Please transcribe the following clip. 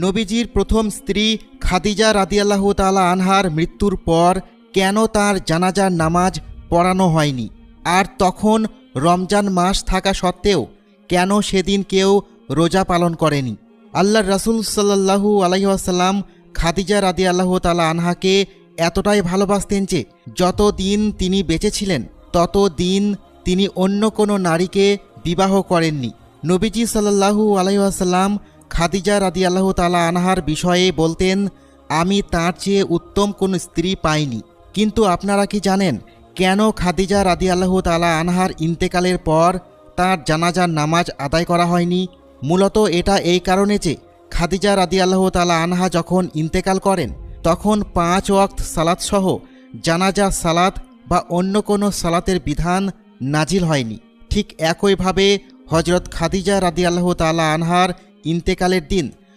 নবীজির প্রথম স্ত্রী খাদিজা রাদিয়াল্লাহু তাআলা আনহার মৃত্যুর পর কেন তার জানাজার নামাজ পড়ানো হয়নি, আর তখন রমজান মাস থাকা সত্ত্বেও কেন সেদিন কেউ রোজা পালন করেনি? আল্লাহর রাসূল সাল্লাল্লাহু আলাইহি ওয়াসাল্লাম খাদিজা রাদিয়াল্লাহু তাআলা আনহাকে এতটাই ভালোবাসতেন যে যত দিন তিনি বেঁচে ছিলেন তত দিন তিনি অন্য কোনো নারীকে বিবাহ করেননি। নবীজি সাল্লাল্লাহু আলাইহি ওয়াসাল্লাম খাদিজা রাদিয়াল্লাহু তাআলা আনহার বিষয়ে বলতেন, আমি তার চেয়ে উত্তম কোনো স্ত্রী পাইনি। কিন্তু আপনারা কি জানেন কেন খাদিজা রাদিয়াল্লাহু তাআলা আনহার ইন্তেকালের পর তার জানাজার নামাজ আদায় করা হয়নি? মূলত এটা এই কারণে যে খাদিজা রাদিয়াল্লাহু তাআলা আনহা যখন ইন্তেকাল করেন তখন 5 ওয়াক্ত সালাত সহ জানাজা সালাত বা অন্য কোনো সালাতের বিধান নাজিল হয়নি। ঠিক একইভাবে হজরত খাদিজা রাদিয়াল্লাহু তাআলা আনহার ইন্তেকালের দিন